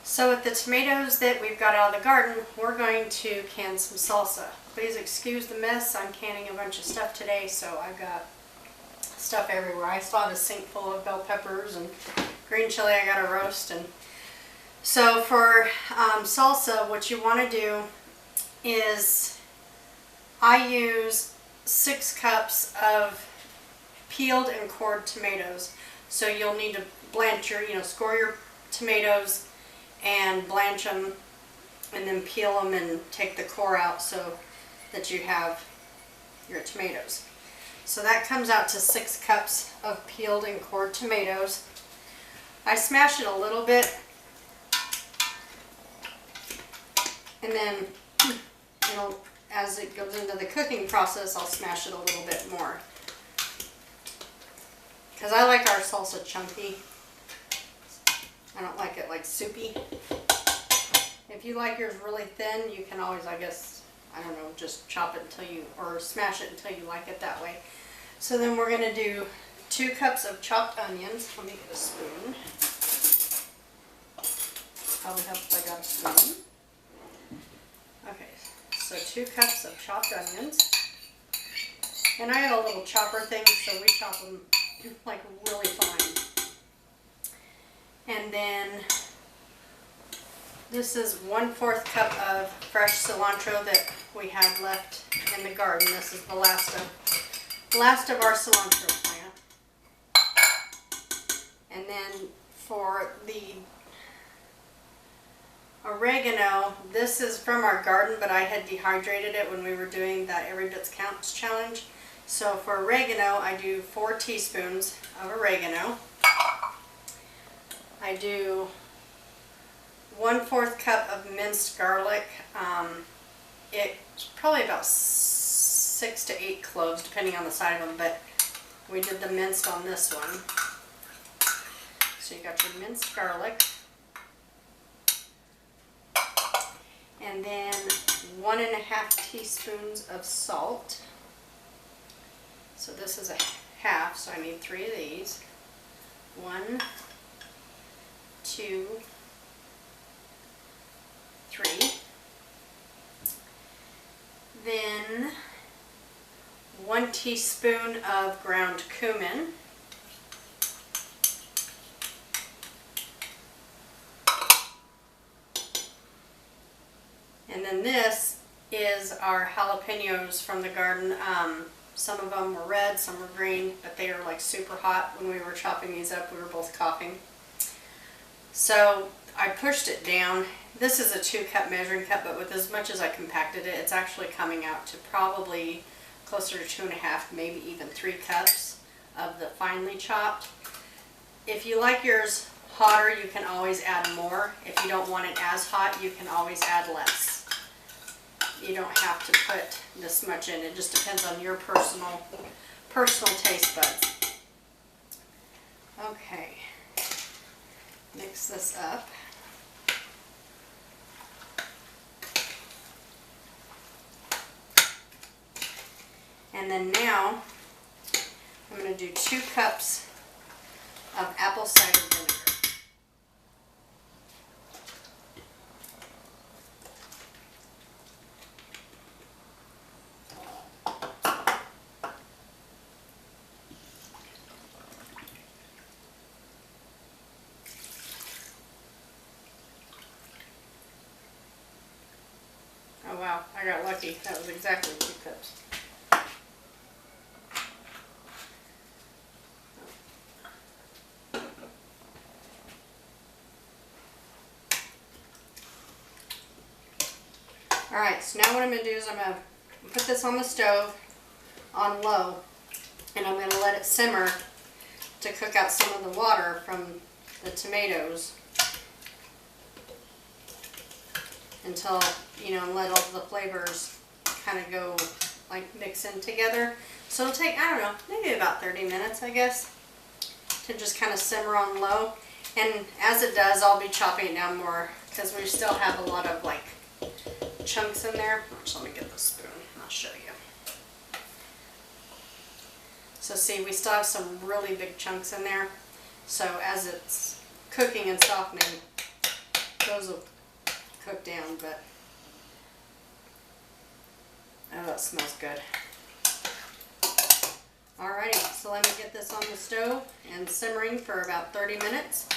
So with the tomatoes that we've got out of the garden, we're going to can some salsa. Please excuse the mess. I'm canning a bunch of stuff today, so I've got stuff everywhere. I still have a sink full of bell peppers and green chili I got to roast. And so for salsa, what you want to do is I use 6 cups of peeled and cored tomatoes. So you'll need to blanch your, score your tomatoes and blanch them and then peel them and take the core out so that you have your tomatoes. So that comes out to 6 cups of peeled and cored tomatoes. I smash it a little bit and then as it goes into the cooking process, I'll smash it a little bit more. Because I like our salsa chunky. I don't like it like soupy. If you like yours really thin, you can always, just chop it or smash it until you like it that way. So then we're going to do 2 cups of chopped onions. Let me get a spoon. Probably helps if I got a spoon. Okay, so 2 cups of chopped onions. And I have a little chopper thing, so we chop them like really fine. And then this is 1/4 cup of fresh cilantro that we have left in the garden. This is the last of our cilantro plant. And then for the oregano, this is from our garden, but I had dehydrated it when we were doing that Every Bits Counts challenge. So for oregano, I do 4 teaspoons of oregano. I do 1/4 cup of minced garlic. It's probably about 6 to 8 cloves, depending on the size of them, but we did the minced on this one. So you got your minced garlic. And then 1½ teaspoons of salt. So this is a half, so I need 3 of these. 1, 2, 3. Then 1 teaspoon of ground cumin. And then this is our jalapenos from the garden. Some of them were red, some were green, but they are like super hot. When we were chopping these up, we were both coughing. So I pushed it down. This is a 2-cup measuring cup, but with as much as I compacted it, it's actually coming out to probably closer to 2½, maybe even 3 cups of the finely chopped. If you like yours hotter, you can always add more. If you don't want it as hot, you can always add less. You don't have to put this much in. It just depends on your personal taste buds. Okay, mix this up. And then now I'm going to do 2 cups of apple cider vinegar. Oh wow, I got lucky. That was exactly 2 cups. Alright, so now what I'm going to do is I'm going to put this on the stove on low, and I'm going to let it simmer to cook out some of the water from the tomatoes until, and let all the flavors kind of go, like, mix in together. So it'll take, I don't know, maybe about 30 minutes, I guess, to just kind of simmer on low. And as it does, I'll be chopping it down more because we still have a lot of, like, chunks in there. Let me get the spoon. I'll show you. So see, we still have some really big chunks in there. So as it's cooking and softening, Those will cook down, but oh, that smells good. Alrighty, so let me get this on the stove and simmering for about 30 minutes,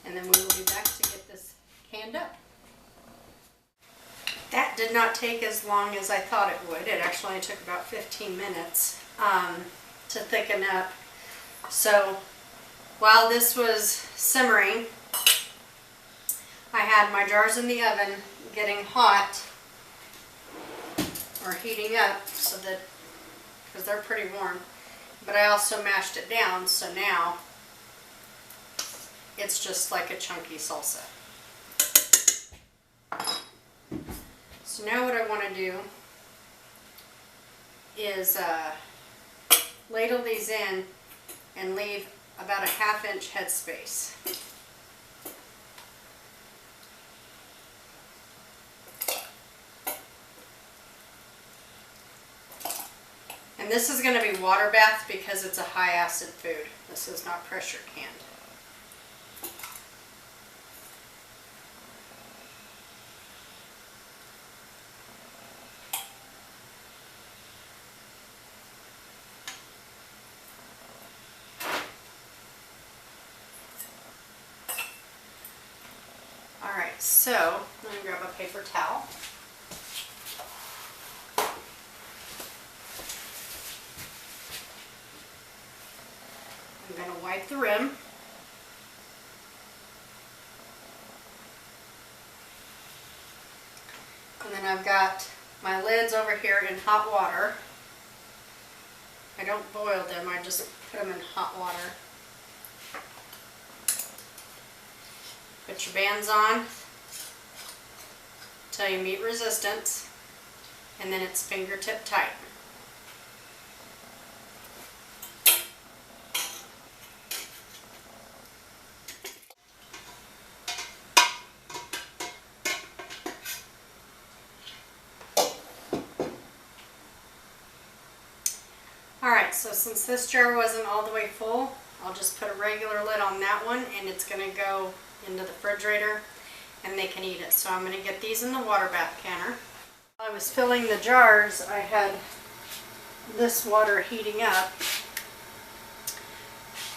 and then we will be back to get this canned up. That did not take as long as I thought it would. It actually only took about 15 minutes to thicken up. So while this was simmering, I had my jars in the oven getting hot or heating up, so that, because they're pretty warm, but I also mashed it down, so now it's just like a chunky salsa. So now what I want to do is ladle these in and leave about a 1/2 inch headspace. And this is going to be water bath because it's a high acid food. This is not pressure canned. Alright, so let me grab a paper towel. I'm going to wipe the rim. And then I've got my lids over here in hot water. I don't boil them, I just put them in hot water. Put your bands on till you meet resistance, and then it's fingertip tight. Alright, so since this jar wasn't all the way full, I'll just put a regular lid on that one, and it's going to go into the refrigerator and they can eat it. So I'm going to get these in the water bath canner. While I was filling the jars, I had this water heating up.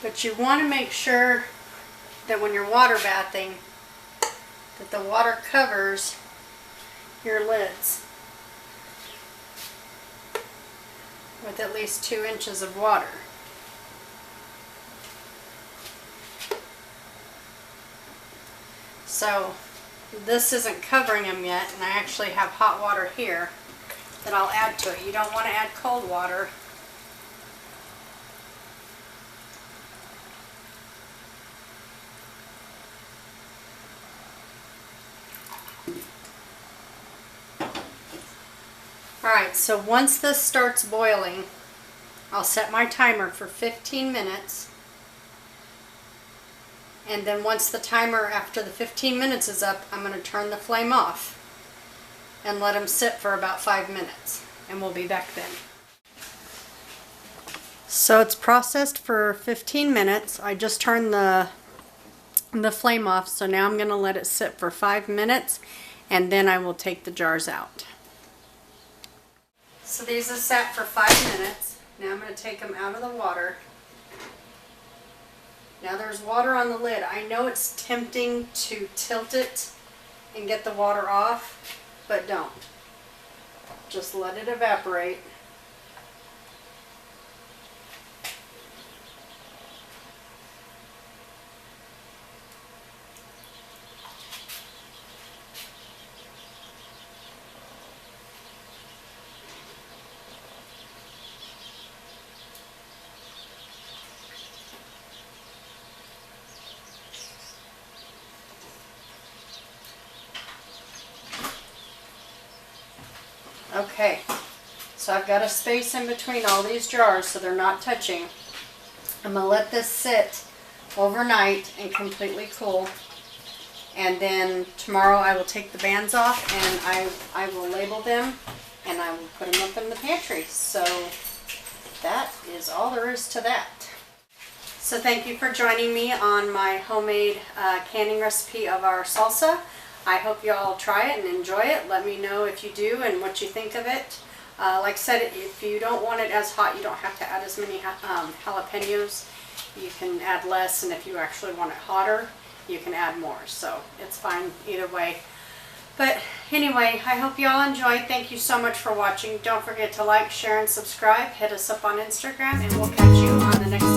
But you want to make sure that when you're water bathing, that the water covers your lids with at least 2 inches of water. So this isn't covering them yet, and I actually have hot water here that I'll add to it. You don't want to add cold water. Alright, so once this starts boiling, I'll set my timer for 15 minutes. And then once the timer after the 15 minutes is up, I'm going to turn the flame off and let them sit for about 5 minutes. And we'll be back then. So it's processed for 15 minutes. I just turned the flame off, so now I'm going to let it sit for 5 minutes, and then I will take the jars out. So these are sat for 5 minutes. Now I'm going to take them out of the water. Now there's water on the lid. I know it's tempting to tilt it and get the water off, but don't. Just let it evaporate. Okay, so I've got a space in between all these jars so they're not touching. I'm going to let this sit overnight and completely cool. And then tomorrow I will take the bands off and I will label them and I will put them up in the pantry. So that is all there is to that. So thank you for joining me on my homemade canning recipe of our salsa. I hope y'all try it and enjoy it. Let me know if you do and what you think of it. Like I said, if you don't want it as hot, you don't have to add as many jalapenos. You can add less, and if you actually want it hotter, you can add more. So it's fine either way. But anyway, I hope you all enjoyed. Thank you so much for watching. Don't forget to like, share, and subscribe. Hit us up on Instagram, and we'll catch you on the next